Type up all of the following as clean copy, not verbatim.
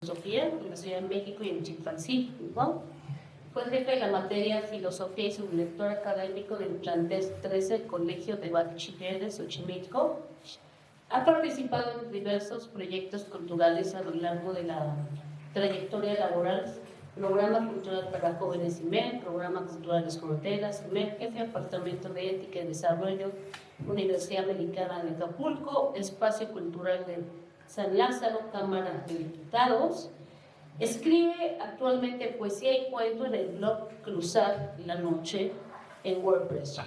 Filosofía en la Ciudad de México y en Chilpancingo. Fue jefe de la materia Filosofía y subdirector académico del plantel 13 del Colegio de Bachiller de Xochimilco. Ha participado en diversos proyectos culturales a lo largo de la trayectoria laboral: Programa Cultural para Jóvenes IMER, Programa Culturales Fronteras IMER, jefe de Departamento de Ética y Desarrollo, Universidad Americana de Acapulco, Espacio Cultural de San Lázaro, Cámara de Diputados. Escribe actualmente poesía y cuento en el blog Cruzar la Noche en WordPress.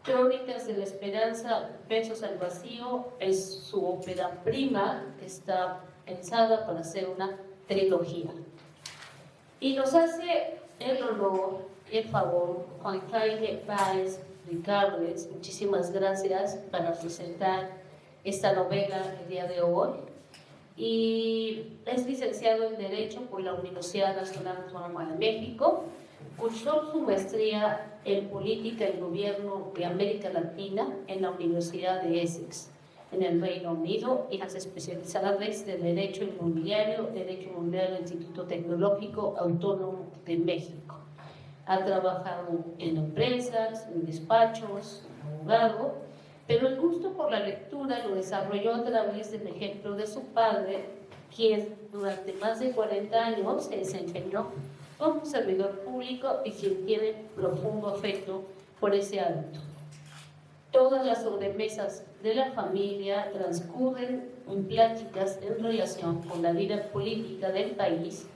Crónicas de la Esperanza, Besos al Vacío es su ópera prima, que está pensada para ser una trilogía. Y nos hace el honor y el favor Juan Jaime Báez Ricardes, muchísimas gracias, para presentar esta novela el día de hoy. Y es licenciado en Derecho por la Universidad Nacional Autónoma de México. Cursó su maestría en Política y Gobierno de América Latina en la Universidad de Essex, en el Reino Unido, y las especialidades de Derecho Inmobiliario, Derecho Inmobiliario del Instituto Tecnológico Autónomo de México. Ha trabajado en empresas, en despachos, abogado, pero el gusto por la lectura lo desarrolló a través del ejemplo de su padre, quien durante más de 40 años se desempeñó como servidor público y quien tiene profundo afecto por ese hábito. Todas las sobremesas de la familia transcurren en pláticas en relación con la vida política del país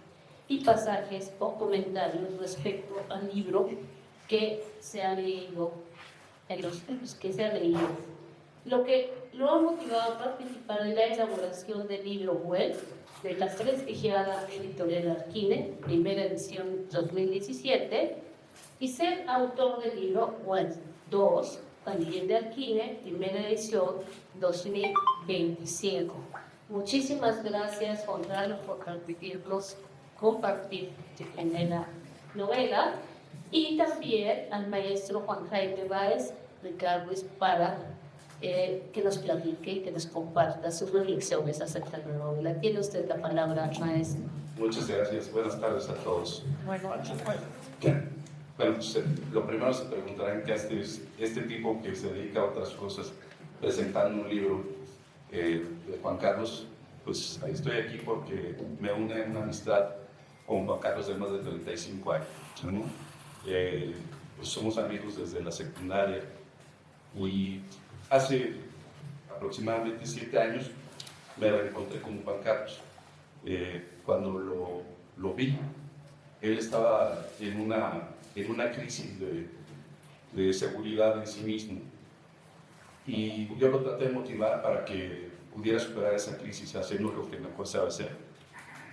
y pasajes o comentarios respecto al libro que se ha leído, en los que se ha leído. Lo que lo ha motivado a participar en la elaboración del libro web de la prestigiada editorial Arquine, primera edición 2017, y ser autor del libro web 2, también de Arquine, primera edición 2025. Muchísimas gracias, Juan Carlos, por permitirnos compartir en la novela, y también al maestro Juan Jaime Báez Ricardes para que nos platique y que nos comparta sus reflexiones acerca de la novela. Tiene usted la palabra, maestro. Muchas gracias. Buenas tardes a todos. Bueno, pues, lo primero se preguntarán qué hace este tipo que se dedica a otras cosas presentando un libro de Juan Carlos. Pues ahí estoy aquí porque me une una amistad con Juan Carlos de más de 35 años, ¿no? Pues somos amigos desde la secundaria y hace aproximadamente 7 años me reencontré con Juan Carlos. Cuando lo vi, él estaba en una crisis de seguridad en sí mismo, y yo lo traté de motivar para que pudiera superar esa crisis haciendo lo que mejor sabe hacer,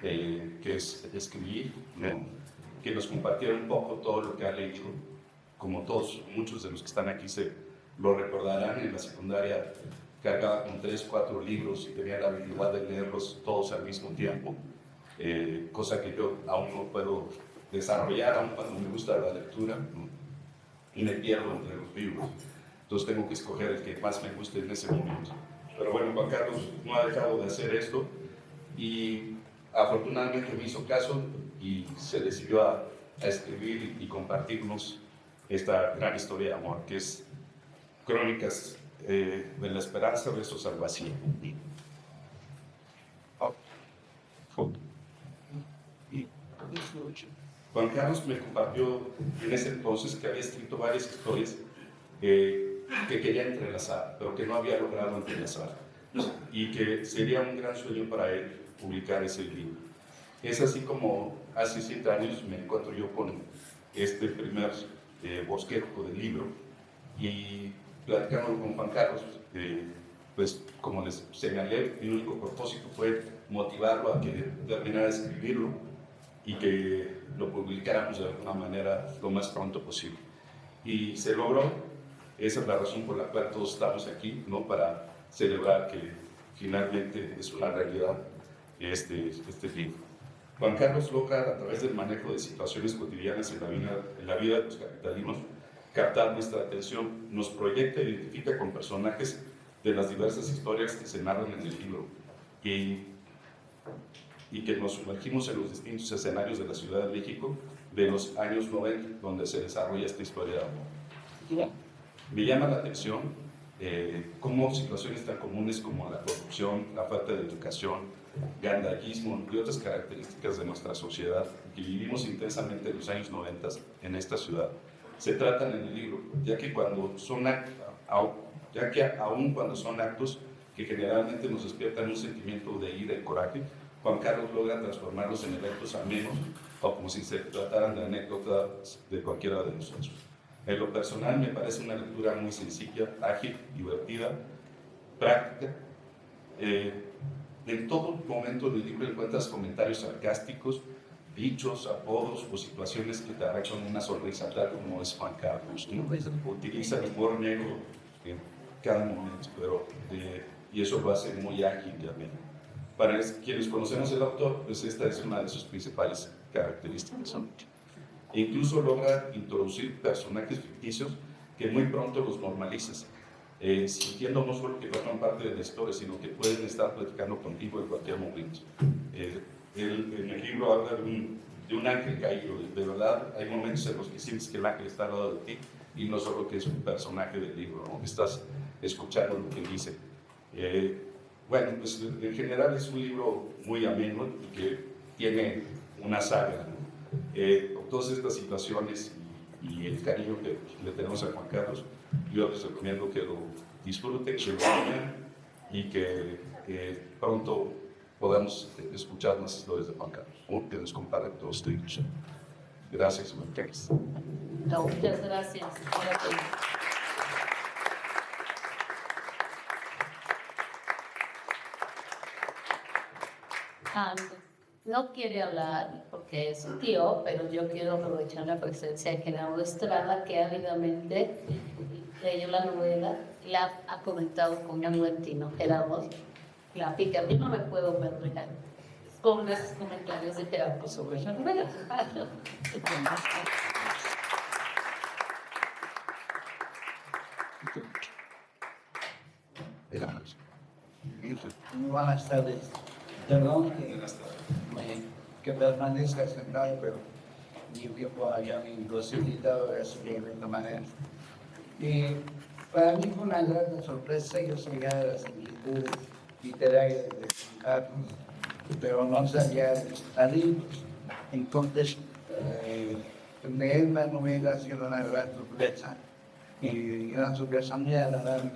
que es escribir, ¿no? Que nos compartiera un poco todo lo que ha leído. Como todos, muchos de los que están aquí se lo recordarán, en la secundaria cargaba con 3 o 4 libros y tenía la habilidad de leerlos todos al mismo tiempo, cosa que yo aún no puedo desarrollar, aún cuando me gusta la lectura, ¿no? Y me pierdo entre los libros. Entonces tengo que escoger el que más me guste en ese momento. Pero bueno, Juan Carlos no ha dejado de hacer esto y afortunadamente me hizo caso y se decidió a escribir y compartirnos esta gran historia de amor, que es Crónicas de la Esperanza, Besos al Vacío. Juan Carlos me compartió en ese entonces que había escrito varias historias que quería entrelazar, pero que no había logrado entrelazar, y que sería un gran sueño para él publicar ese libro. Es así como hace 7 años me encuentro yo con este primer bosquejo del libro, y platicando con Juan Carlos, pues como les señalé, mi único propósito fue motivarlo a que terminara de escribirlo y que lo publicáramos de alguna manera lo más pronto posible. Y se logró. Esa es la razón por la cual todos estamos aquí, ¿no? Para celebrar que finalmente es una realidad este libro. Juan Carlos logra, a través del manejo de situaciones cotidianas en la vida de los capitalinos, captar nuestra atención, nos proyecta e identifica con personajes de las diversas historias que se narran en el libro. Y y que nos sumergimos en los distintos escenarios de la Ciudad de México de los años 90, donde se desarrolla esta historia de amor. Me llama la atención cómo situaciones tan comunes como la corrupción, la falta de educación, gandallismo y otras características de nuestra sociedad que vivimos intensamente en los años 90 en esta ciudad se tratan en el libro, ya que aun cuando son actos que generalmente nos despiertan un sentimiento de ira y coraje, Juan Carlos logra transformarlos en eventos amenos o como si se trataran de anécdotas de cualquiera de nosotros. En lo personal me parece una lectura muy sencilla, ágil, divertida, práctica. En todo momento del libro encuentras comentarios sarcásticos, dichos, apodos o situaciones que te arrancan una sonrisa, tal como es Juan Carlos, ¿no? Utiliza el humor negro en cada momento, y eso lo hace muy ágil y ameno. Para quienes conocemos el autor, pues esta es una de sus principales características. E incluso logra introducir personajes ficticios que muy pronto los normalizas, sintiendo no solo que forman parte de la historia, sino que pueden estar platicando contigo en cualquier momento. En el libro habla de un ángel caído. De verdad, hay momentos en los que sientes que el ángel está al lado de ti y no solo que es un personaje del libro, ¿no? Que estás escuchando lo que dice. Bueno, pues en general es un libro muy ameno y que tiene una saga, ¿no? Con todas estas situaciones y el cariño que le tenemos a Juan Carlos, yo les recomiendo que lo disfruten, que lo lean y que pronto podamos escuchar más historias de Juan Carlos, que nos comparten todos ustedes. Gracias. No, muchas gracias. No quiere hablar porque es su tío, pero yo quiero aprovechar la presencia de Gerardo Estrada, que ávidamente leyó la novela, la ha comentado con Angüentino. Gerardo, la pica, a mí no me puedo perder con esos comentarios de Gerardo sobre la novela. Buenas tardes. Perdón que permanezca sentado, pero mi tiempo había imposibilitado de subir de esta manera. Y para mí fue una gran sorpresa. Yo sabía de las similitudes literarias de Juan Carlos, pero no sabía de los libros. Entonces, leer la novela ha sido una gran sorpresa. Y una sorpresa muy agradable,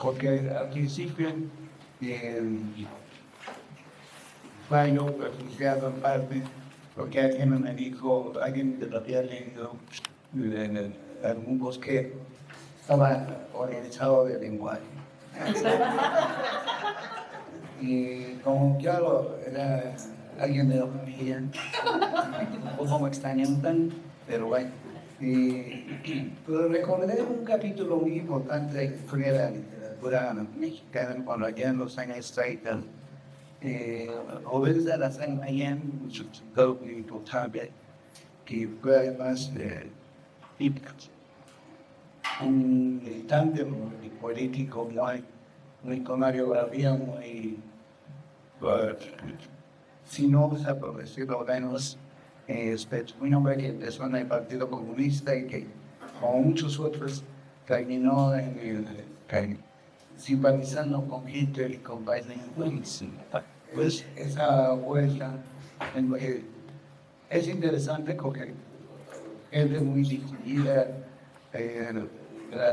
porque al principio fallo refugiado en parte, porque alguien me dijo, alguien que lo había leído en algún bosque, estaba organizado de lenguaje. Y como claro, era alguien de la familia, un poco me extrañaban, pero bueno. Pero recordé un capítulo muy importante de la historia de la literatura mexicana cuando allá en los años 30, Obed Salazar Allende, un escritor muy importante, que fue además un militante muy político, muy con una biografía muy sinuosa, por decirlo menos. Un hombre que empezó en el Partido Comunista y que, como muchos otros, terminó simpatizando con Hitler y con Biden. Pues esa vuelta es interesante porque es muy distinguida,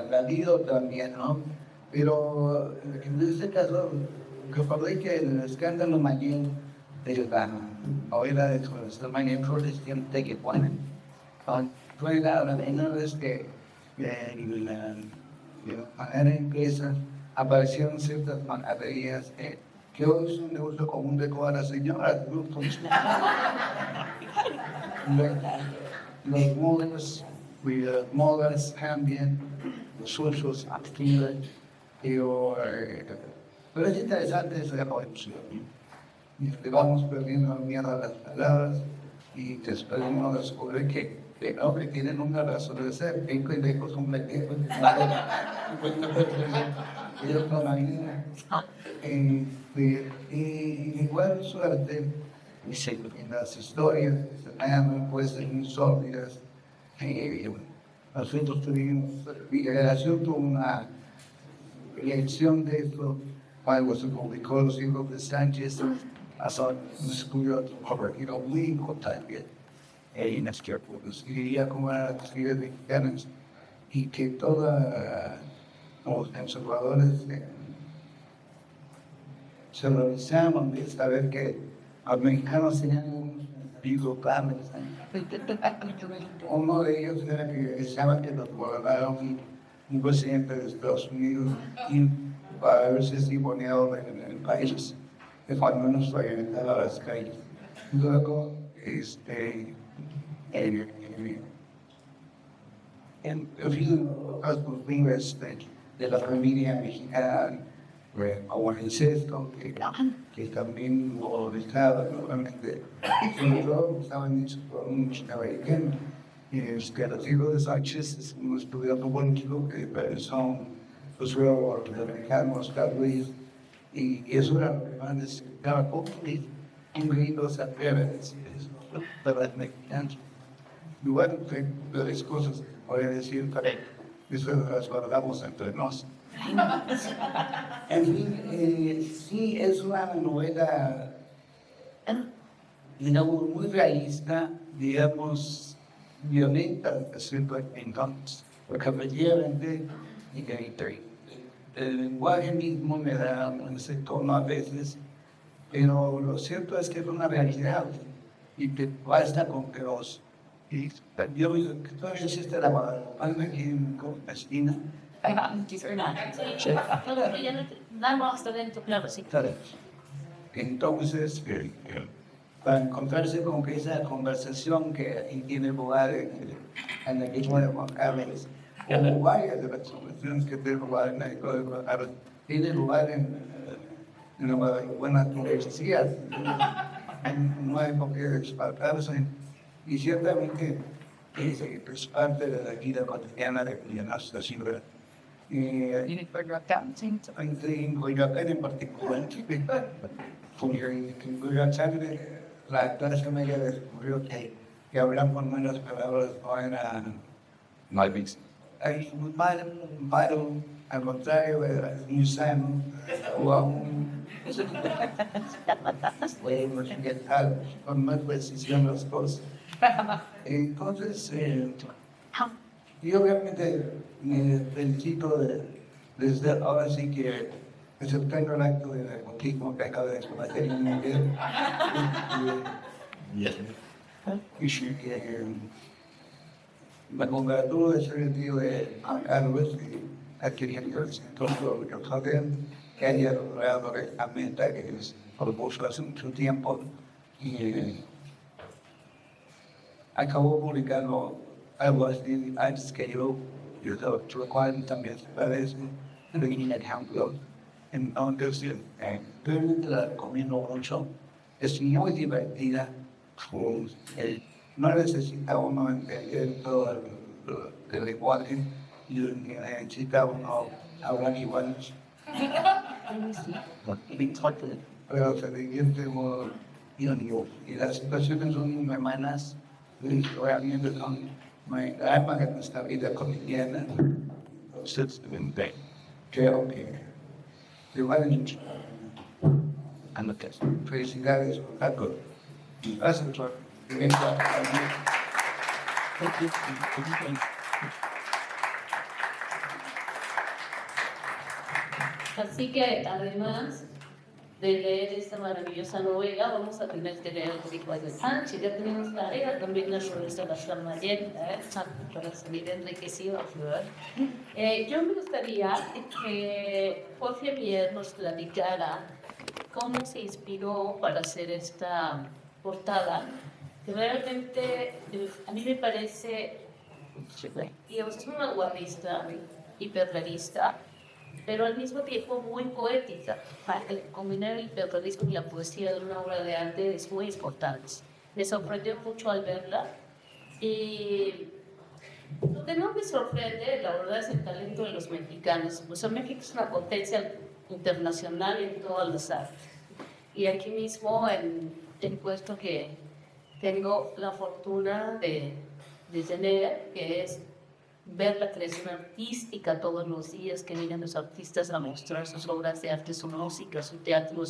Lalido también, ¿no? Pero en este caso, recordé que el escándalo mayor de la novela de José María Flores que ponen fue la primera vez que de manera impresa aparecieron ciertas maravillas que hoy son de uso común de todas las señoras, grupos. Los modas cambian, los usos adquieren, pero es interesante esa evolución. Y vamos perdiendo miedo a las palabras y después uno descubre que tienen una razón de ser, cinco y lejos son pendejos, y otro manera. Y igual suerte en las historias pues insólitas. Nosotros tuvimos, mi generación tuvo una reacción de esto cuando se publicó Los Hijos de Sánchez, hasta un estudio muy importante en las que escribía como a las escribas mexicanas y que todos los conservadores se realizaban de saber que los mexicanos tenían un libro clave. Uno de ellos era que deseaba que los gobernaron un presidente de Estados Unidos y para verse si ponía orden en el país, de cuando no se aventaba a las calles. Luego, en los libros de la familia mexicana, o incesto, que también lo dejaba nuevamente, sobre todo estaban hechos por un americano. Los Hijos de Sánchez es un estudio político que son los americanos, Luis, y eso era lo que van a decir, cada poco, incluidos a Pérez, de las mexicanas. Y bueno, las cosas, voy a decir, eso las guardamos entre nosotros. En fin, sí, es una novela, digamos, muy realista, digamos, violenta, entonces, porque efectivamente, el lenguaje mismo me da ese tono a veces, pero lo cierto es que es una realidad y que basta con que los. Y yo que todavía existe la palma aquí en Palestina. Nada más dentro, claro, sí. Entonces, para encontrarse con esa conversación que tiene lugar en la isla de Juan Carlos, o varias de las conversaciones que tienen lugar en la isla de Juan Carlos, tiene lugar en una buena universidad, no hay por qué espantarse, y ciertamente es parte de la vida cotidiana de nuestra ciudad. En Coyoacán en particular, en Coyoacán la clase media descubrió que hablar con malas palabras no era hay un paro, al contrario, era insano, o aún podemos intentar con más precisión las cosas. Entonces, y obviamente me felicito desde ahora sí que aceptando el acto de nepotismo que acaba de cometer en mi vida. Y sí que me congratulo de ser el tío de Carlos y a quien yo siento que haya logrado esta meta que es propuso hace mucho tiempo y acabó publicando algo así antes que yo lo cual también se parece en el ejemplo. Entonces, realmente la recomiendo mucho, es muy divertida, no necesita uno entender todo el lenguaje, y necesita uno hablar igual. Pero se divierte uno y las situaciones son muy hermanas, realmente son muy dramas en nuestra vida cotidiana. Entonces, creo que igual mucho. Felicidades a todos. Gracias por invitar a mí. Así que además de leer esta maravillosa novela, vamos a tener que leer el Hijos de Sánchez. Ya tenemos tarea, también las revistas de la mañana, para salir enriquecido a Flor. Yo me gustaría que Jorge Mier nos platicara cómo se inspiró para hacer esta portada, que realmente a mí me parece, digamos, es una guarrista, hiperrealista, pero al mismo tiempo muy poética. Para combinar el hiperrealismo y la poesía de una obra de arte es muy importante. Me sorprendió mucho al verla. Y lo que no me sorprende, la verdad, es el talento de los mexicanos. Pues México es una potencia internacional en todas las artes. Y aquí mismo, te he puesto que tengo la fortuna de tener, que es ver la creación artística todos los días, que vienen los artistas a mostrar sus obras de arte, su música, su teatro.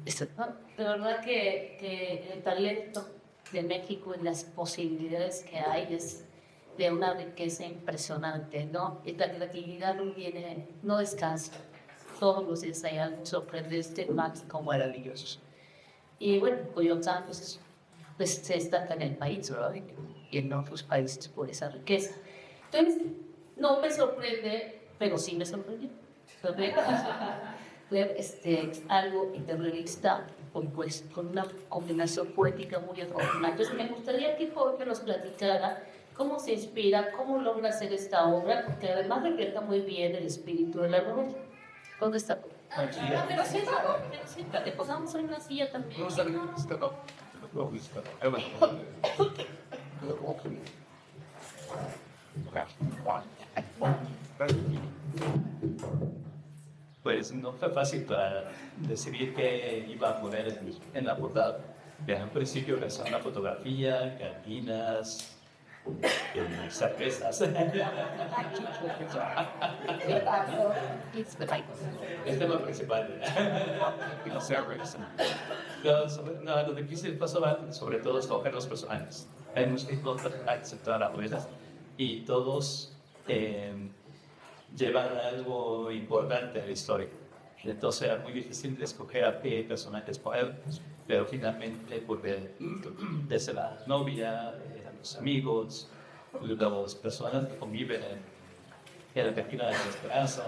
De verdad que el talento de México y las posibilidades que hay es de una riqueza impresionante, ¿no? Y la creatividad no descansa. Todos los días hay algo sorprendente, mágico, maravilloso. Y bueno, Coyoacán pues se destaca en el país, ¿verdad? Y en otros países por esa riqueza. Entonces, no me sorprende, pero sí me sorprendió. Ver algo hiperrealista pues, con una combinación poética muy afortunada. Entonces, me gustaría que Jorge nos platicara cómo se inspira, cómo logra hacer esta obra, porque además refleja muy bien el espíritu de la novela. ¿Dónde está? Pero siéntate, posamos en una silla también. Pues no fue fácil para decidir qué iba a poner en la portada. En principio pensé en una fotografía, cantinas, cervezas. Es el tema principal. No, lo difícil pasó sobre todo escoger los personajes. Hay muchos personajes en toda la novela y todos llevan algo importante a la historia. Entonces era muy difícil de escoger a qué personajes poner, pero finalmente desde la novia, los amigos, las personas que conviven en la cantina de la esperanza,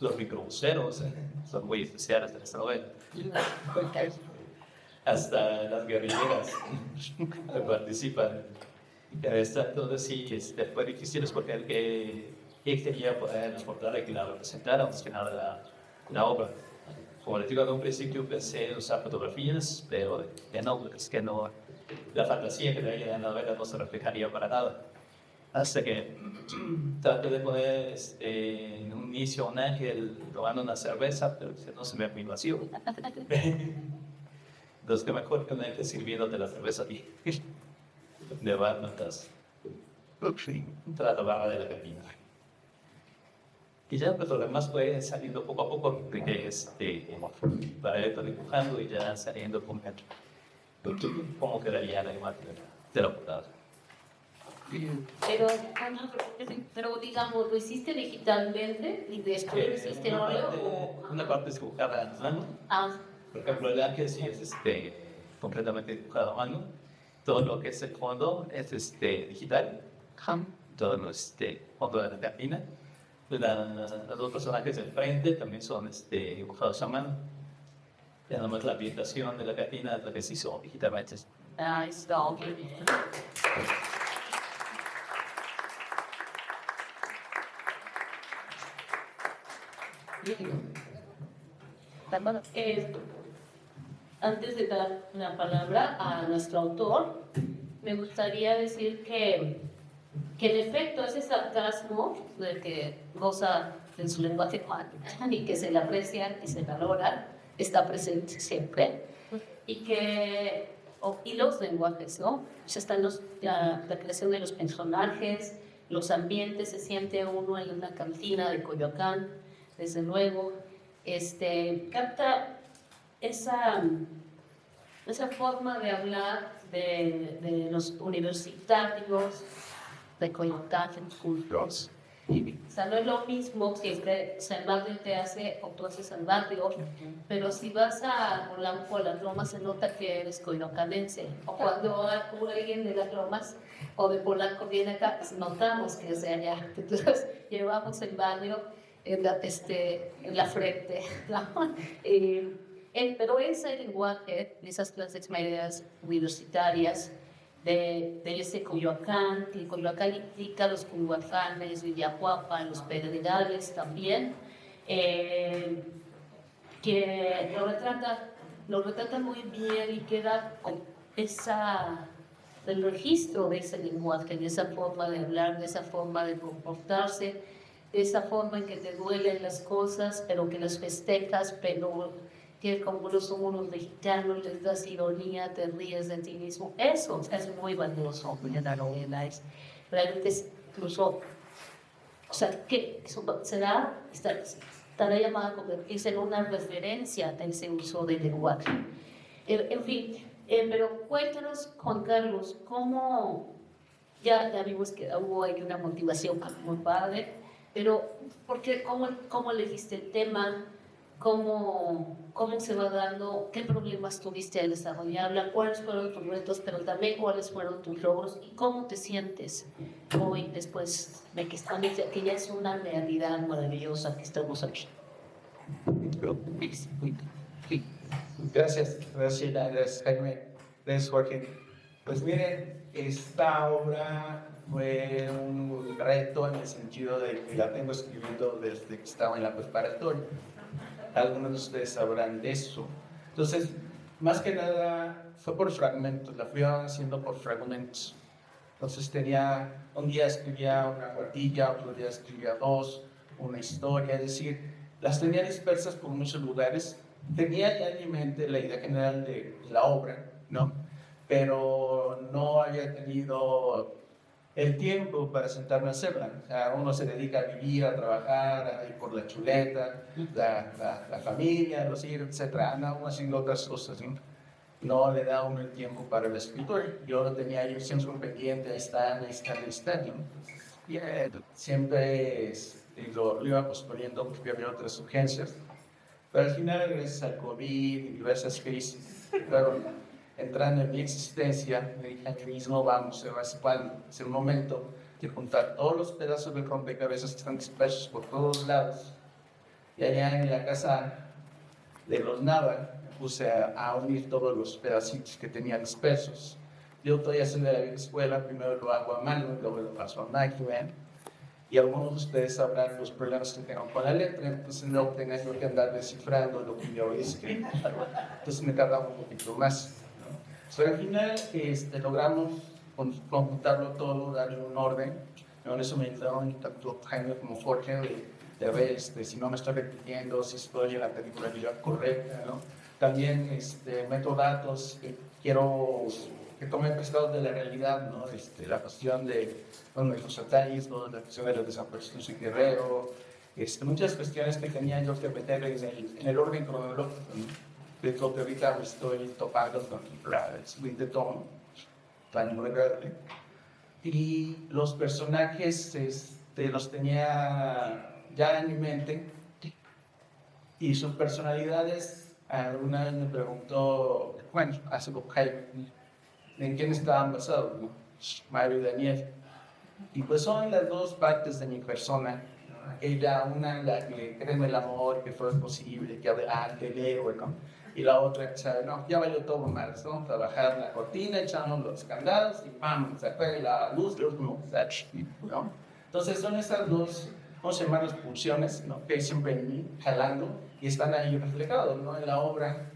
los microbuseros, son muy especiales de esta novela, hasta las guerrilleras que participan. Entonces sí, fue difícil escoger qué quería poner en la portada y que la representara más que nada la obra. Como les digo, en un principio pensé en usar fotografías, pero es que no, la fantasía que traía en la novela no se reflejaría para nada. Hasta que traté de poner en un inicio un ángel tomando una cerveza, pero no se ve muy vacío. Entonces, que mejor que un ángel sirviendo de la cerveza aquí. De barbatas tras la barra de la cantina. Y ya pues lo demás fue saliendo poco a poco para ir dibujando y ya saliendo con cómo quedaría la imagen de la portada. Pero digamos, ¿lo hiciste digitalmente y después lo hiciste en óleo? Una parte es dibujada a mano. Por ejemplo, el ángel sí es completamente dibujado a mano. Todo lo que es el fondo es digital. Todo lo fondo de la cantina. Los dos personajes del frente también son dibujados a mano. Y además la ambientación de la cantina es la que se hizo digitalmente. Está bien. Antes de dar la palabra a nuestro autor, me gustaría decir que en efecto ese sarcasmo del que goza en su lenguaje humano y que se le aprecia y se valora, está presente siempre. Y los lenguajes, ¿no? Ya están la creación de los personajes, los ambientes, se siente uno en una cantina de Coyoacán, desde luego, capta esa forma de hablar de los universitarios de Coyoacán, cultos. O sea, no es lo mismo siempre San Barrio te hace o tú haces San Barrio, pero si vas a Polanco, las Lomas, se nota que eres coyoacanense. O cuando alguien de las Lomas o de Polanco viene acá, pues notamos que es de allá. Entonces llevamos el barrio en la frente. Pero ese lenguaje, esas clases medias universitarias, de ese Coyoacán, que Coyoacán implica los Culhuacanes, Villacuapa, los Pedregales también, que lo retrata muy bien y queda con el registro de ese lenguaje, de esa forma de hablar, de esa forma de comportarse, de esa forma en que te duelen las cosas, pero que las festejas, pero que como no somos los mexicanos, les das ironía, te ríes de ti mismo. Eso es muy valioso en la novela. Realmente es incluso, o sea, que estará llamada a convertirse en una referencia en ese uso del lenguaje. En fin, pero cuéntanos, Juan Carlos, cómo, ya vimos que hubo ahí una motivación muy padre, pero ¿cómo elegiste el tema? ¿Cómo se va dando? ¿Qué problemas tuviste al desarrollarla? ¿Cuáles fueron tus retos? Pero también cuáles fueron tus logros y cómo te sientes hoy después de que ya es una realidad maravillosa que estamos aquí. Gracias, gracias Jaime, gracias Jorge. Pues miren, esta obra fue un reto en el sentido de que la tengo escribiendo desde que estaba en la preparatoria. Algunos de ustedes sabrán de eso. Entonces, más que nada fue por fragmentos, la fui haciendo por fragmentos. Entonces un día escribía una cuartilla, otro día escribía dos, una historia, es decir, las tenía dispersas por muchos lugares. Tenía ya en mi mente la idea general de la obra, ¿no? Pero no había tenido el tiempo para sentarme a hacerla. O sea, uno se dedica a vivir, a trabajar, a ir por la chuleta, la familia, los hijos, etc. Anda uno haciendo otras cosas, ¿no? No le da uno el tiempo para el escritor. Yo lo tenía yo siempre un pendiente, ahí está, ¿no? Y siempre lo iba posponiendo porque había otras urgencias. Pero al final, gracias al COVID y diversas crisis, fueron entrando en mi existencia, me dije a mí mismo, vamos, es el momento de juntar todos los pedazos de rompecabezas que están dispersos por todos lados. Y allá en la casa de los Nava, me puse a unir todos los pedacitos que tenía dispersos. Yo todavía soy de la vieja escuela, primero lo hago a mano, luego lo paso a máquina. Y algunos de ustedes sabrán los problemas que tengo con la letra, entonces no tengo yo que andar descifrando lo que yo he escrito. Entonces me tardaba un poquito más. Pero al final logramos computarlo todo, darle un orden. En eso me ayudaron tanto Jaime como Jorge de ver si no me estoy repitiendo, si estoy en la titularidad correcta, ¿no? También meto datos que quiero que tomen prestados de la realidad, ¿no? La cuestión de los satanismos, la cuestión de los desaparecidos en Guerrero, muchas cuestiones que tenía yo que meter en el orden cronológico, ¿no? De lo que ahorita estoy topando con el siguiente tomo, tan muy grande. Y los personajes los tenía ya en mi mente y sus personalidades. Alguna vez me preguntó, bueno, hace poco Jaime, ¿en quién estaban basados? ¿No? Mario y Daniel. Y pues son las dos partes de mi persona. Ella, una en la que cree en el amor, que fue posible, que adelante, el héroe, ¿no? Y la otra que sabe, no, ya valió todo mal, ¿no? Trabajar la cortina, echamos los candados y ¡pam! Se fue la luz, ¿no? Entonces son esas dos, vamos a llamarlas pulsiones, ¿no? Que hay siempre en mí, jalando, y están ahí reflejados, ¿no? En la obra,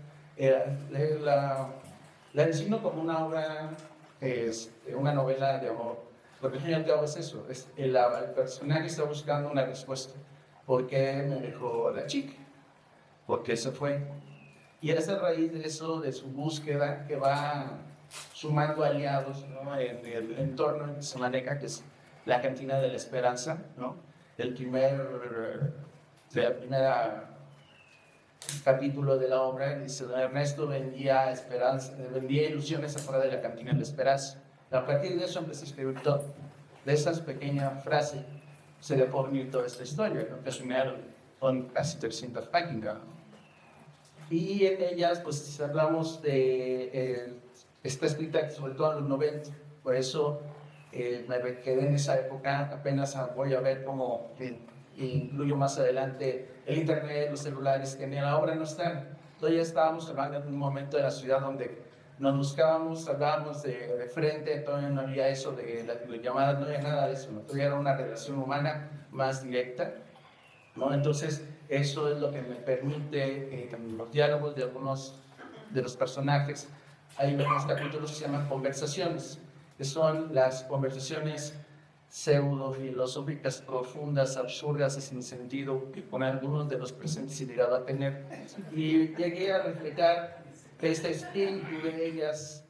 la enseño como una obra, una novela de amor. Lo que yo te hago es eso, el personaje está buscando una respuesta. ¿Por qué me dejó la chica? ¿Por qué se fue? Y es a raíz de eso, de su búsqueda, que va sumando aliados, ¿no? En el entorno en que se maneja, que es la cantina de la esperanza, ¿no? El primer capítulo de la obra dice: don Ernesto vendía ilusiones afuera de la cantina de la esperanza. A partir de eso empecé a escribir todo. De esas pequeñas frases se dejó venir toda esta historia, ¿no? Que son casi 300 páginas, ¿no? Y en ellas, pues hablamos está escrita sobre todo en los 90, por eso me quedé en esa época. Apenas voy a ver cómo incluyo más adelante el internet, los celulares, que en la obra no están. Entonces ya estábamos hablando en un momento de la ciudad donde nos buscábamos, hablábamos de frente, todavía no había eso de las videollamadas, no había nada de eso, no tuviera una relación humana más directa, ¿no? Entonces eso es lo que me permite los diálogos de algunos de los personajes. Hay unos capítulos que se llaman conversaciones, que son las conversaciones pseudo-filosóficas profundas, absurdas y sin sentido que con algunos de los presentes he llegado a tener. Y llegué a reflejar este espíritu de ellas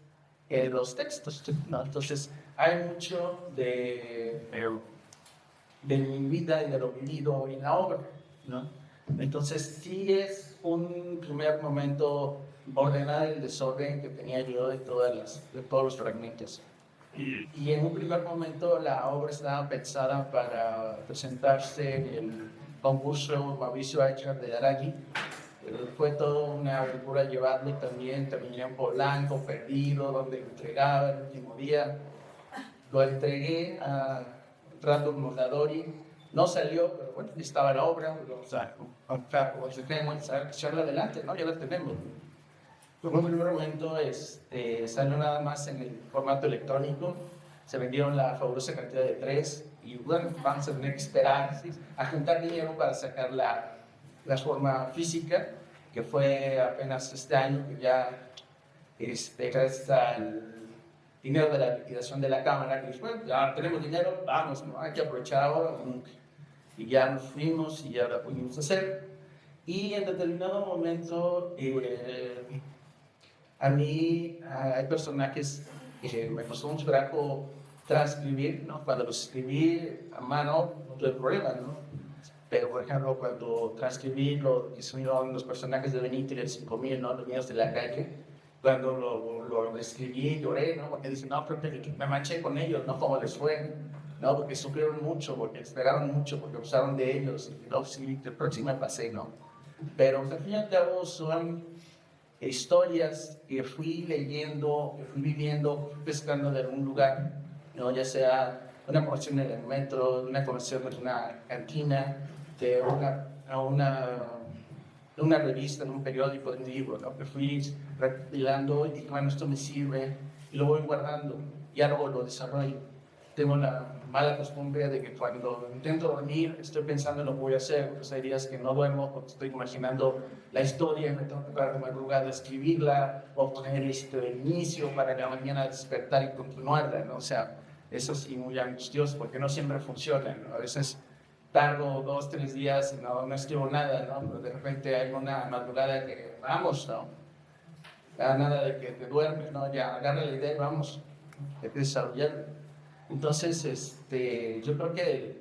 en los textos, ¿no? Entonces, hay mucho de mi vida y de lo vivido en la obra, ¿no? Entonces, sí es un primer momento ordenar el desorden que tenía yo de todos los fragmentos. Y en un primer momento la obra estaba pensada para presentarse en el concurso Mauricio Aichar de Aragui. Fue toda una aventura llevarlo también, terminé en Polanco, perdido, donde lo entregaba el último día. Lo entregué a Randall Mondadori, no salió, pero bueno, estaba la obra, o sea, echarla adelante, ¿no? Ya la tenemos. En un primer momento salió nada más en el formato electrónico, se vendieron la fabulosa cantidad de 3 y bueno, vamos a tener que esperar a juntar dinero para sacar la forma física, que fue apenas este año, que ya gracias al dinero de la liquidación de la Cámara, que bueno, ya tenemos dinero, vamos, ¿no? Hay que aprovechar ahora, y ya nos fuimos y ya la pudimos hacer. Y en determinado momento, a mí hay personajes que me costó mucho trabajo transcribir, ¿no? Cuando los escribí a mano, no tuve problema, ¿no? Pero, por ejemplo, cuando transcribí lo que son los personajes de Benito y del 5000, ¿no? Los niños de la calle, cuando lo escribí, lloré, ¿no? Porque dije, no, creo que me manché con ellos, ¿no? Como les fue, ¿no? Porque sufrieron mucho, porque esperaron mucho, porque abusaron de ellos, y no, sí, el próximo me pasé, ¿no? Pero, al fin y al cabo, son historias que fui leyendo, que fui viviendo, fui pescando de algún lugar, ¿no? Ya sea una conversación en el metro, una conversación en una cantina, de una revista, en un periódico, de un libro, ¿no? Que fui recopilando y dije, bueno, esto me sirve, y lo voy guardando, y luego lo desarrollo. Tengo la mala costumbre de que cuando intento dormir estoy pensando en lo que voy a hacer, pues hay días que no duermo porque estoy imaginando la historia, me tengo que parar de madrugada a escribirla, o poner el sitio del inicio para la mañana despertar y continuarla, ¿no? O sea, eso sí, muy angustioso, porque no siempre funciona, ¿no? A veces tardo 2, 3 días y no escribo nada, ¿no? Pero de repente hay una madrugada que vamos, ¿no? Nada de que te duermes, ¿no? Ya agarra la idea y vamos, hay que desarrollarla. Entonces, yo creo que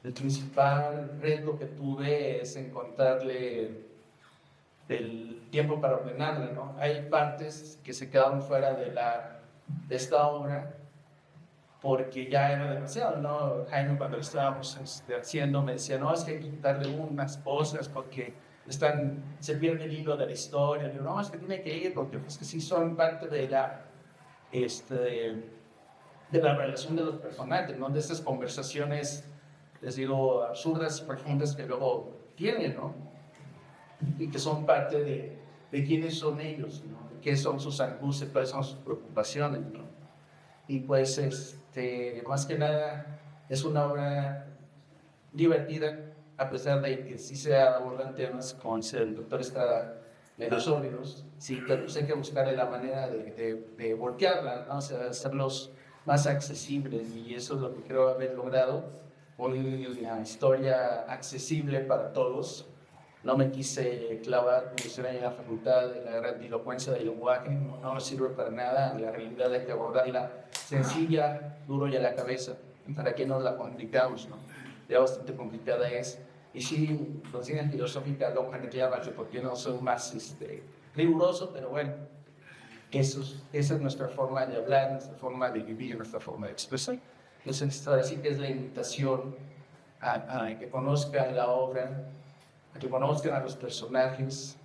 el principal reto que tuve es encontrarle el tiempo para ordenarla, ¿no? Hay partes que se quedaron fuera de esta obra porque ya era demasiado, ¿no? Jaime, cuando lo estábamos haciendo, me decía, no, es que hay que quitarle unas cosas porque se pierde el hilo de la historia. Digo, no, es que tiene que ir porque pues, que sí son parte de la relación de los personajes, ¿no? De estas conversaciones, les digo, absurdas y profundas que luego tienen, ¿no? Y que son parte de quiénes son ellos, ¿no? De qué son sus angustias, cuáles son sus preocupaciones, ¿no? Y pues, más que nada, es una obra divertida, a pesar de que sí se abordan temas como el doctor Estrada, menos sólidos, sí, pero pues hay que buscar la manera de voltearla, ¿no? O sea, hacerlos más accesibles, y eso es lo que creo haber logrado, una historia accesible para todos. No me quise clavar, como hicieron en la facultad, de la grandilocuencia del lenguaje, no me sirve para nada. La realidad hay que abordarla sencilla, duro y a la cabeza. ¿Para qué nos la complicamos, no? Ya bastante complicada es. Y sí, conciencia filosófica, lo que porque no soy más riguroso, pero bueno, esa es nuestra forma de hablar, nuestra forma de vivir, nuestra forma de expresar. Entonces, ahora sí que es la invitación a que conozcan la obra, a que conozcan a los personajes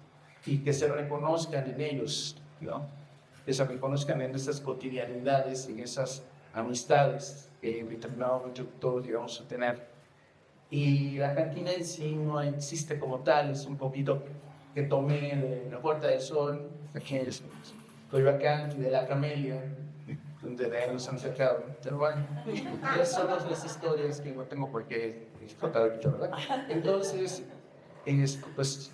y que se reconozcan en ellos, ¿no? Que se reconozcan en esas cotidianidades, en esas amistades que en determinado momento todos llegamos a tener. Y la cantina en sí no existe como tal, es un poquito que tomé de la Puerta del Sol, que es Coyoacán, de la Camelia, donde de ahí nos han sacado. Pero bueno, esas son las historias que no tengo por qué contar ahorita, ¿verdad? Entonces, pues,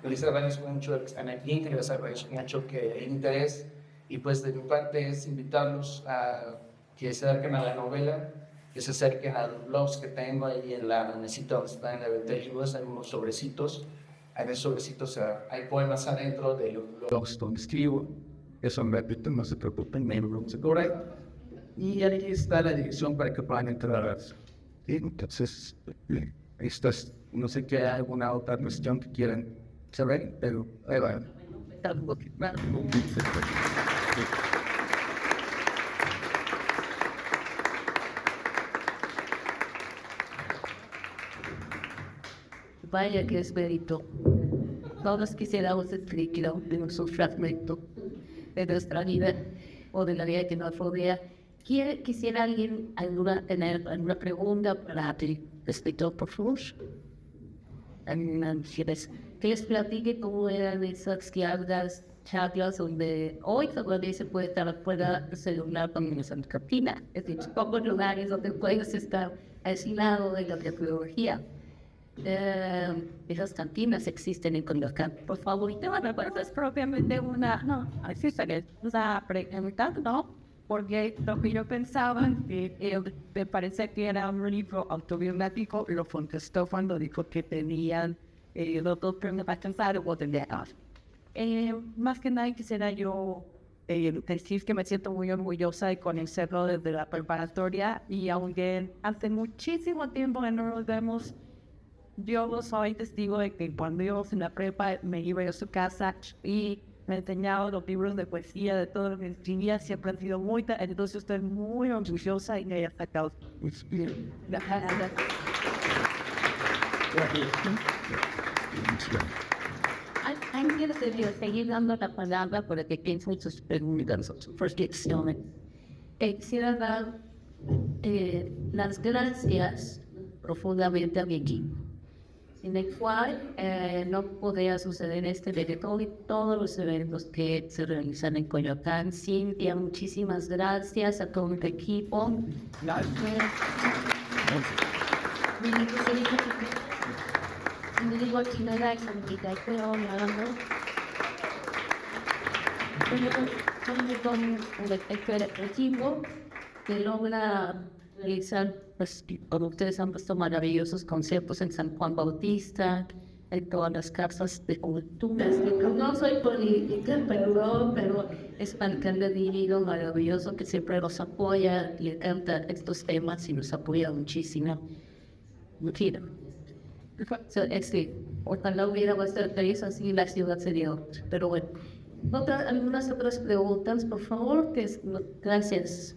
les agradezco mucho que están aquí, que les agradezco mucho que hay interés, y pues de mi parte es invitarlos a que se acerquen a la novela, que se acerquen a los blogs que tengo ahí en la mesita donde están en la venta de libros, hay unos sobrecitos. Hay unos sobrecitos, hay poemas adentro de los blogs donde escribo. Eso me repito, no se preocupen, me lo se corre. Y ahí está la dirección para que puedan entrar. ¿Sí? Entonces, esto es, no sé qué hay alguna otra cuestión que quieran saber, pero ahí va. Vaya que es mérito. Todos quisiéramos escribir un fragmento de nuestra vida o de la vida que nos rodea. Quisiera alguien tener alguna pregunta para el escritor, por favor. Que les platique cómo eran esas charlas donde hoy todavía se puede estar afuera del celular con una cantina. Es decir, pocos lugares donde puedes estar al lado de la tecnología. Esas cantinas existen en Coyoacán. Por favor, y te van a Pues es propiamente así se una pregunta, ¿no? Porque lo que yo pensaba, me parece que era un libro autobiográfico, lo contestó cuando dijo que tenían los dos premios para pensar o tener. Más que nada quisiera yo decir que me siento muy orgullosa de conocerlo desde la preparatoria y aunque hace muchísimo tiempo que no nos vemos, yo soy testigo de que cuando íbamos en la prepa me iba a su casa y me enseñaba los libros de poesía, de todo lo que escribía, siempre han sido entonces estoy muy orgullosa y me haya sacado. Alguien debió seguir dando la palabra para que piensen sus preguntas, sus reflexiones. Quisiera dar las gracias profundamente a mi equipo, sin el cual no podría suceder este evento y todos los eventos que se realizan en Coyoacán. Cintia, muchísimas gracias a todo el equipo. Me digo aquí no era complicado, pero con el equipo que logra realizar, pues, como ustedes han puesto maravillosos conceptos en San Juan Bautista, en todas las casas de cultura. No soy política, pero es un alcalde divino, maravilloso, que siempre nos apoya y encanta estos temas y nos apoya muchísimo. Ojalá hubiera bastante país, así la ciudad sería otra. Pero bueno, algunas otras preguntas, por favor. Gracias.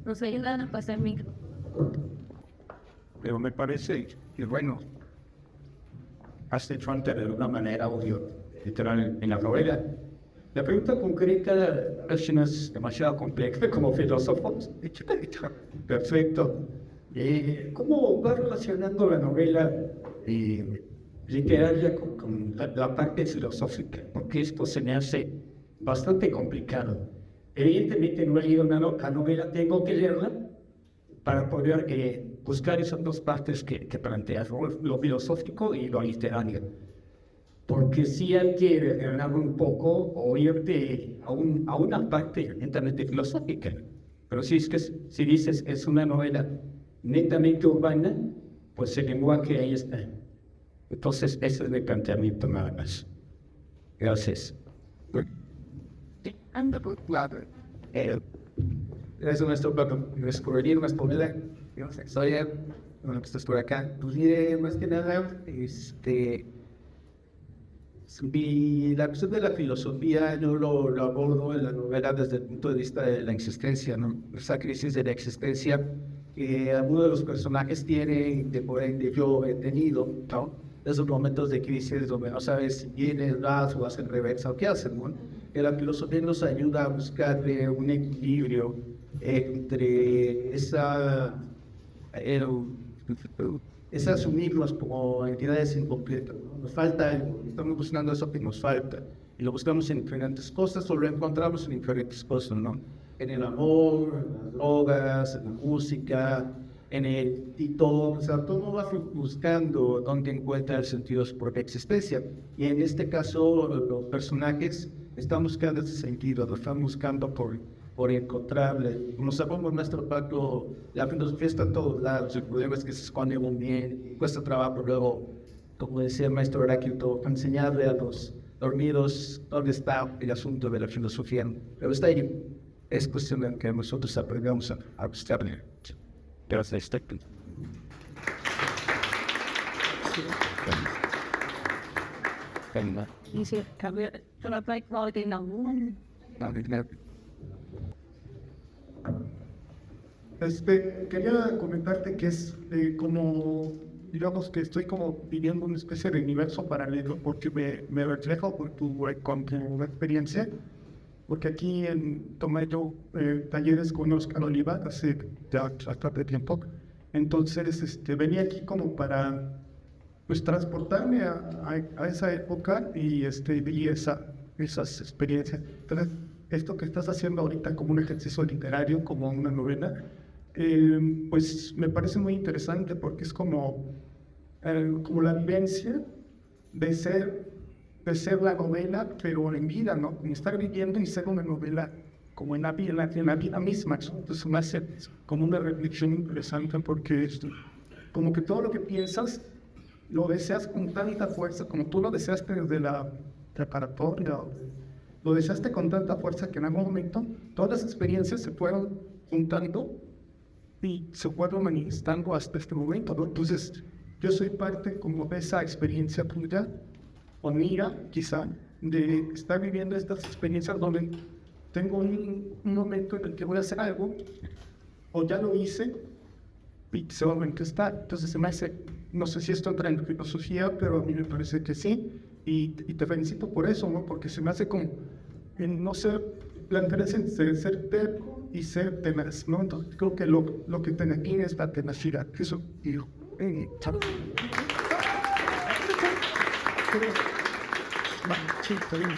Nos ayudan a pasar mi. Pero me parece que, bueno, has hecho antes de una manera obvio, literal, en la novela. La pregunta concreta no es demasiado compleja como filósofo. Perfecto. ¿Cómo va relacionando la novela literaria con la parte filosófica? Porque esto se me hace bastante complicado. Evidentemente no he leído la novela, tengo que leerla para poder buscar esas dos partes que planteas, lo filosófico y lo literario. Porque si adquiere ganar un poco o irte a una parte evidentemente filosófica. Pero si dices es una novela netamente urbana, pues el lenguaje ahí está. Entonces, ese es mi planteamiento nada más. Gracias. Es nuestro descubrir una novela, historia, bueno, que estás por acá. Pues más que nada, la cuestión de la filosofía yo lo abordo en la novela desde el punto de vista de la existencia, ¿no? Esa crisis de la existencia que algunos de los personajes tienen, que por ende yo he tenido, ¿no? Esos momentos de crisis donde no sabes si vienes, vas o vas en reversa o qué haces, ¿no? La filosofía nos ayuda a buscarle un equilibrio entre asumirnos como entidades incompletas, ¿no? Nos falta algo, estamos buscando eso que nos falta, y lo buscamos en diferentes cosas o lo encontramos en diferentes cosas, ¿no? En el amor, en las drogas, en la música, y todo, o sea, todo va buscando dónde encuentra el sentido de su propia existencia. Y en este caso, los personajes están buscando ese sentido, lo están buscando por por encontrarle. Como sabemos, nuestro pacto, la filosofía está en todos lados, el problema es que se esconde muy bien, cuesta trabajo luego, como decía el maestro Heráclito, enseñarle a los dormidos dónde está el asunto de la filosofía. Pero está ahí, es cuestión de que nosotros aprendamos a buscarle. Gracias. Dice, cambiar, yo la traigo de la luna. Quería comentarte que es como, digamos que estoy como viviendo una especie de universo paralelo porque me reflejo con tu experiencia, porque aquí tomé yo talleres con Oscar Oliva hace ya bastante tiempo, entonces venía aquí como para pues transportarme a esa época y esas experiencias. Entonces, esto que estás haciendo ahorita como un ejercicio literario, como una novela, pues me parece muy interesante porque es como la vivencia de ser la novela, pero en vida, ¿no? Estar viviendo y ser una novela como en la vida misma, ¿no? Entonces me hace como una reflexión interesante porque como que todo lo que piensas lo deseas con tanta fuerza, como tú lo deseaste desde la preparatoria, lo deseaste con tanta fuerza que en algún momento todas las experiencias se fueron juntando y se fueron manifestando hasta este momento, ¿no? Entonces, yo soy parte como de esa experiencia tuya, o mía, quizá, de estar viviendo estas experiencias donde tengo un momento en el que voy a hacer algo, o ya lo hice, y seguramente está. Entonces se me hace, no sé si esto entra en filosofía, pero a mí me parece que sí, y te felicito por eso, ¿no? Porque se me hace como, no sé, plantear entre ser terco y ser tenaz, ¿no? Entonces creo que lo que te define es la tenacidad, eso digo. Sí, está bien.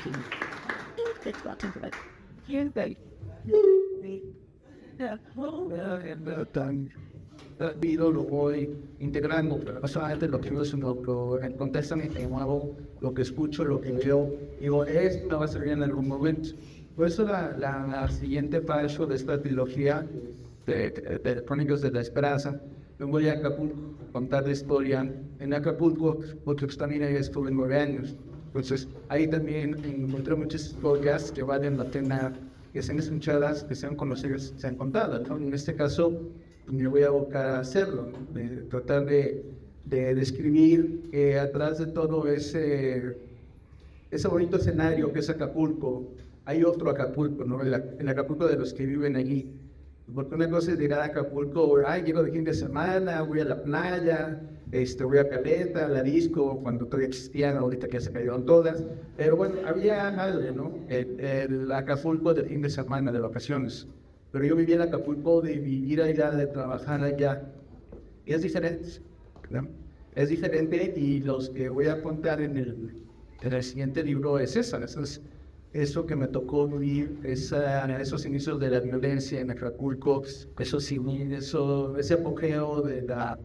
¿Quién está ahí? Lo voy integrando, pero básicamente lo que yo lo contestan y me muevo, lo que escucho, lo que veo, digo, esto va a servir en algún momento. Por eso la siguiente paso de esta trilogía de Crónicas de la Esperanza, me voy a Acapulco a contar la historia. En Acapulco, porque también ahí estuve 9 años. Entonces, ahí también encontré muchas historias que valen la pena que sean escuchadas, que sean conocidas, que sean contadas, ¿no? En este caso, me voy a abocar a hacerlo, ¿no? De tratar de describir que atrás de todo ese bonito escenario que es Acapulco, hay otro Acapulco, ¿no? El Acapulco de los que viven allí. Porque una cosa es llegar a Acapulco, llego de fin de semana, voy a la playa, voy a Caleta, a la disco, cuando todavía existían, ahorita que se cayeron todas. Pero bueno, había algo, ¿no? El Acapulco de fin de semana, de vacaciones. Pero yo vivía en Acapulco de vivir allá, de trabajar allá. Y es diferente, ¿no? Es diferente, y los que voy a contar en el siguiente libro es eso que me tocó vivir, esos inicios de la violencia en Acapulco, ese apogeo de la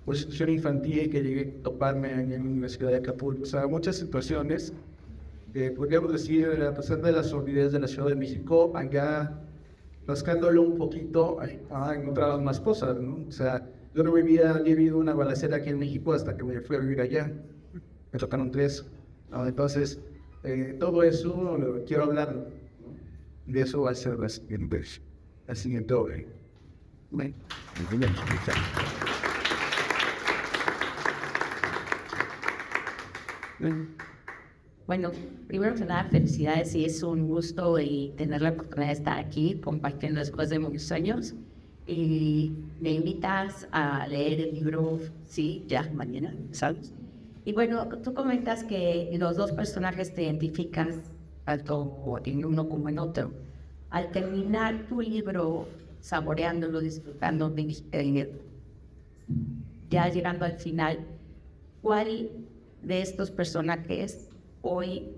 prostitución infantil que llegué a toparme en la ciudad de Acapulco. O sea, muchas situaciones que podríamos decir, a pesar de la solidez de la Ciudad de México, allá, rascándolo un poquito, encontraba más cosas, ¿no? O sea, yo no he vivido una balacera aquí en México hasta que me fui a vivir allá. Me tocaron 3, ¿no? Entonces, todo eso quiero hablar, de eso va a ser la siguiente obra. Bueno, Bueno, primero que nada, felicidades y es un gusto y tener la oportunidad de estar aquí compartiendo después de muchos años. Y me invitas a leer el libro, sí, ya mañana, ¿sabes? Y bueno, tú comentas que los dos personajes te identifican tanto en uno como en otro. Al terminar tu libro, saboreándolo, disfrutando, ya llegando al final, ¿cuál de estos personajes hoy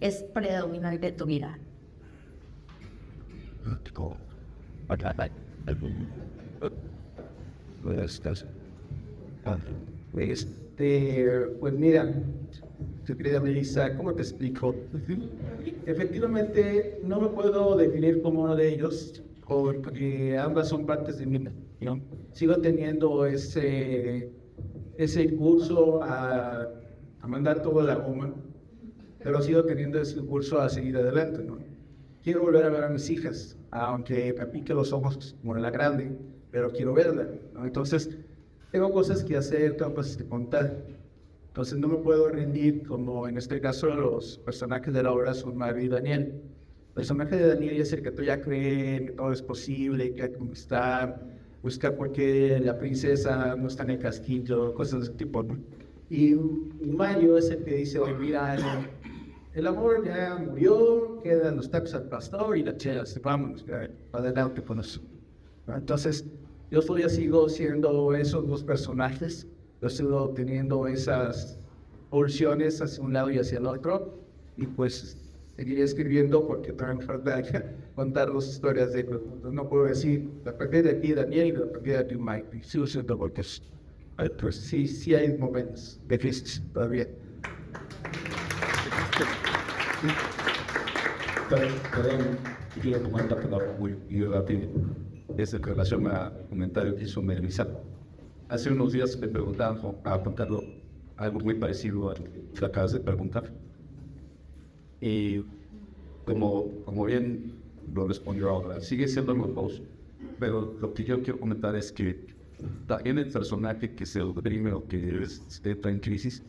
es predominante en tu vida? Pues mira, querida Melissa, ¿cómo te explico? Efectivamente, no me puedo definir como uno de ellos, porque ambas son partes de mí, ¿no? Sigo teniendo ese impulso a mandar toda la goma, pero sigo teniendo ese impulso a seguir adelante, ¿no? Quiero volver a ver a mis hijas, aunque me pique los ojos como la grande, pero quiero verla, ¿no? Entonces, tengo cosas que hacer, tengo cosas que contar. Entonces no me puedo rendir, como en este caso los personajes de la obra son Mario y Daniel. El personaje de Daniel es el que tú ya crees que todo es posible, que hay que conquistar, buscar por qué la princesa no está en el castillo, cosas de ese tipo, ¿no? Y Mario es el que dice, oye, mira, el amor ya murió, quedan los tacos al pastor y la chela, vamos, para adelante con eso. ¿No? Entonces, yo todavía sigo siendo esos dos personajes, yo sigo teniendo esas pulsiones hacia un lado y hacia el otro, y pues seguiré escribiendo porque tengo que contar dos historias de ellos. Entonces, no puedo decir, la partida de aquí Daniel y la partida de aquí Mike, y sigo siendo porque pues, sí hay momentos difíciles todavía. Perdón, quiero comentar muy rápido. Es en relación al comentario que hizo Melissa. Hace unos días me preguntaban a contarlo algo muy parecido a lo que acabas de preguntar. Y como bien lo respondió ahora, sigue siendo los dos. Pero lo que yo quiero comentar es que también el personaje que se deprime o que está en crisis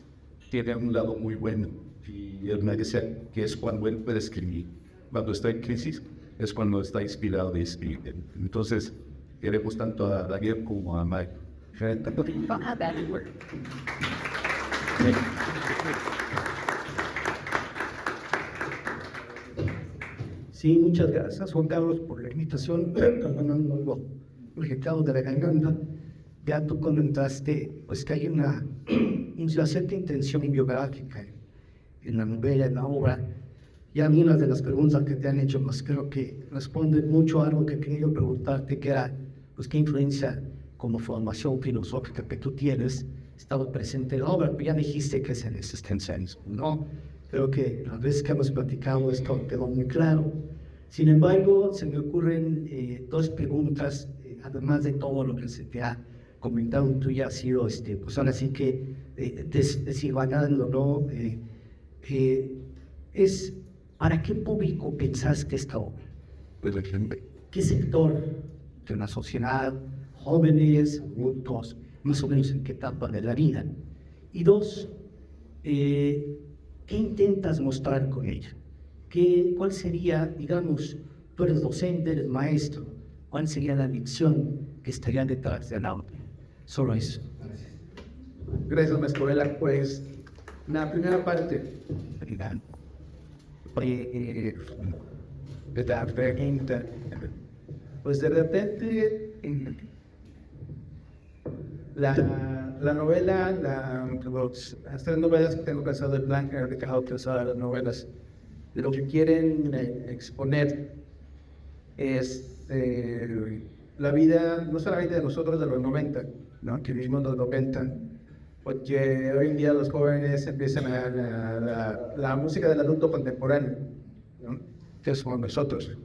tiene un lado muy bueno. Y él me decía que es cuando él puede escribir. Cuando está en crisis es cuando está inspirado de escribir. Entonces, queremos tanto a Daniel como a Mike. Sí, muchas gracias, Juan Carlos, por la invitación. Proyectado de la garganta, ya tú comentaste pues, que hay una cierta intención biográfica en la novela, en la obra. Y a mí una de las preguntas que te han hecho, pues creo que responden mucho a algo que quería preguntarte, que era, pues, ¿qué influencia como formación filosófica que tú tienes estaba presente en la obra? Pero ya dijiste que es el existencialismo, ¿no? Creo que las veces que hemos platicado esto quedó muy claro. Sin embargo, se me ocurren dos preguntas, además de todo lo que se te ha comentado, tú ya has sido, pues ahora sí que desigualando, ¿no? Es, ¿para qué público pensaste esta obra? Pues, ¿Qué sector de la sociedad, jóvenes, adultos, más o menos en qué etapa de la vida? Y dos, ¿qué intentas mostrar con ella? ¿Cuál sería, digamos, tú eres docente, eres maestro, cuál sería la lección que estaría detrás de la obra? Solo eso. Gracias, maestro Vela. Pues, la primera parte de la pregunta, pues de repente la novela, las tres novelas que tengo pensado de Blanca, he dejado pensadas las novelas, lo que quieren exponer es la vida, no solamente de nosotros de los 90, ¿no? Que vivimos los 90, porque hoy en día los jóvenes empiezan la música del adulto contemporáneo, ¿no? Que somos nosotros,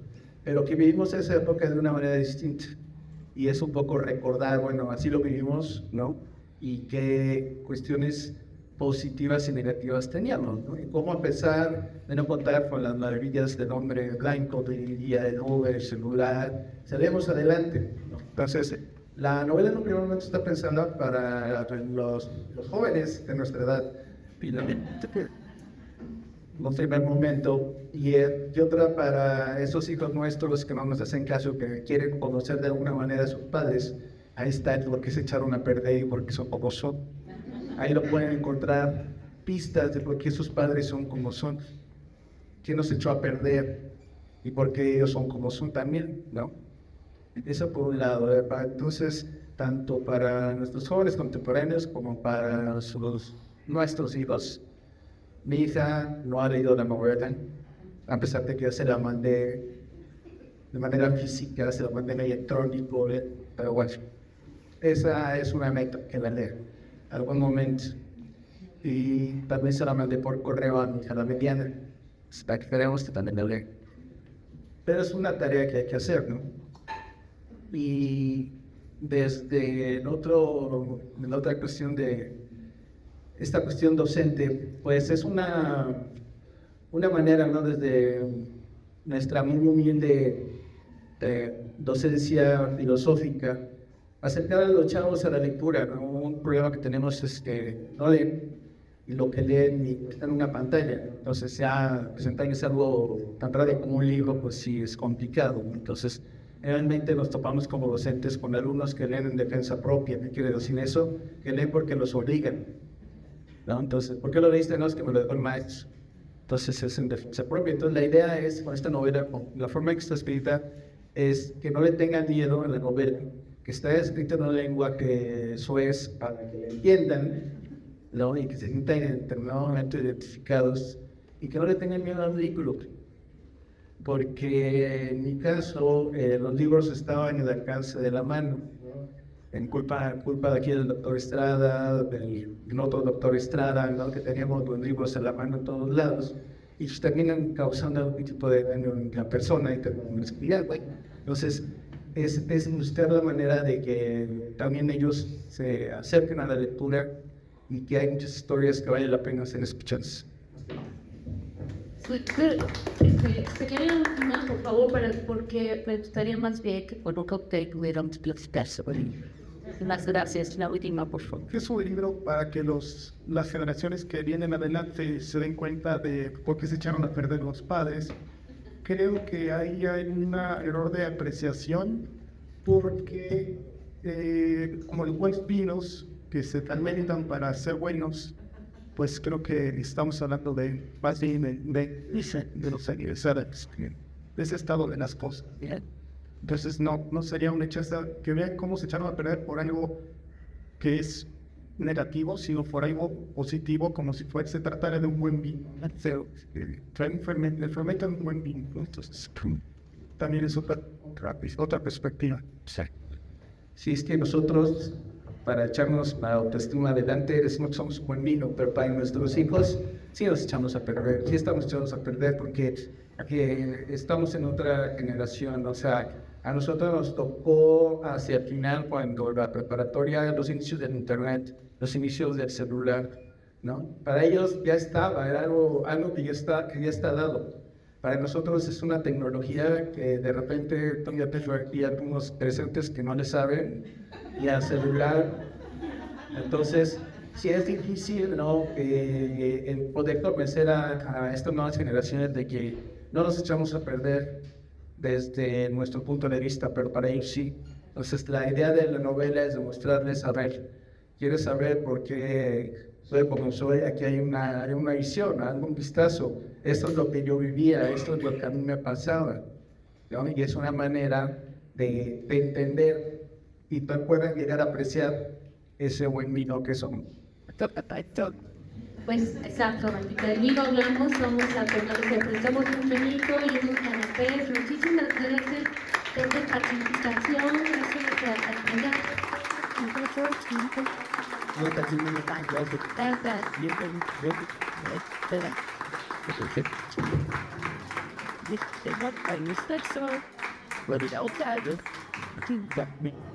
pero que vivimos esa época de una manera distinta. Y es un poco recordar, bueno, así lo vivimos, ¿no? Y qué cuestiones positivas y negativas teníamos, ¿no? Y cómo, a pesar de no contar con las maravillas del hombre blanco, del día del Uber, el celular, salimos adelante, ¿no? Entonces, la novela en un primer momento está pensando para los jóvenes de nuestra edad, en un primer momento, y otra para esos hijos nuestros que no nos hacen caso, que quieren conocer de alguna manera a sus padres. Ahí está lo que se echaron a perder y por qué son como son. Ahí lo pueden encontrar pistas de por qué sus padres son como son, quién nos echó a perder y por qué ellos son como son también, ¿no? Eso por un lado, ¿verdad? Entonces, tanto para nuestros jóvenes contemporáneos como para nuestros hijos. Mi hija no ha leído la novela, a pesar de que yo se la mandé de manera física, se la mandé en electrónico, pero bueno, esa es una meta que la lea algún momento. y también se la mandé por correo a mi hija la mediana. Esperemos que también la lea. Pero es una tarea que hay que hacer, ¿no? Y desde la otra cuestión de esta cuestión docente, pues es una manera, ¿no? Desde nuestra muy humilde docencia filosófica, acercar a los chavos a la lectura, ¿no? Un problema que tenemos es que no leen, y lo que leen está en una pantalla. Entonces ya presentarles algo tan raro como un libro, pues sí es complicado, ¿no? Entonces realmente nos topamos como docentes con alumnos que leen en defensa propia. ¿Qué quiere decir eso? Que leen porque los obligan, ¿no? Entonces, ¿por qué lo leíste? No, es que me lo dejó el maestro. Entonces es en defensa propia. Entonces la idea es, con esta novela, con la forma en que está escrita, es que no le tengan miedo a la novela, que está escrita en una lengua que eso es para que la entiendan, ¿no? Y que se sientan en determinado momento identificados, y que no le tengan miedo al ridículo. Porque en mi caso, los libros estaban en el alcance de la mano, ¿no? En culpa de aquí del doctor Estrada, del otro doctor Estrada, ¿no? Que teníamos los libros en la mano en todos lados, y terminan causando algún tipo de daño en la persona y terminan escribiendo. Entonces, es buscar la manera de que también ellos se acerquen a la lectura, y que hay muchas historias que vale la pena ser escuchadas. Sería la última, por favor, porque me gustaría más bien que por un cóctel pudiéramos platicar sobre ello. Muchas gracias. La última, por favor. Es un libro para que las generaciones que vienen adelante se den cuenta de por qué se echaron a perder los padres. Creo que ahí hay un error de apreciación, porque como los buenos vinos que se fermentan para ser buenos, pues creo que estamos hablando de más bien de los aniversarios, de ese estado de las cosas. Entonces no sería un hecho que vean cómo se echaron a perder por algo que es negativo, sino por algo positivo, como si se tratara de un buen vino. Fermentan un buen vino, ¿no? Entonces también es otra perspectiva. Si es que nosotros, para echarnos la autoestima adelante, decimos que somos un buen vino, pero para nuestros hijos sí nos echamos a perder, sí estamos echados a perder, porque estamos en otra generación. O sea, a nosotros nos tocó hacia el final, cuando la preparatoria, los inicios del internet, los inicios del celular, ¿no? Para ellos ya estaba, era algo que ya está dado. Para nosotros es una tecnología que de repente todavía hay algunos presentes que no le saben, y al celular. Entonces, sí es difícil, ¿no? El poder convencer a estas nuevas generaciones de que no nos echamos a perder desde nuestro punto de vista, pero para ellos sí. Entonces, la idea de la novela es demostrarles, a ver, ¿quieres saber por qué soy como soy? Aquí hay una visión, un vistazo. Esto es lo que yo vivía, esto es lo que a mí me pasaba, ¿no? Y es una manera de entender y puedan llegar a apreciar ese buen vino que son. Pues exactamente, del vino hablamos, vamos a presentamos un vinito y unos canapés. Muchísimas gracias por tu participación, gracias por la actividad. Gracias.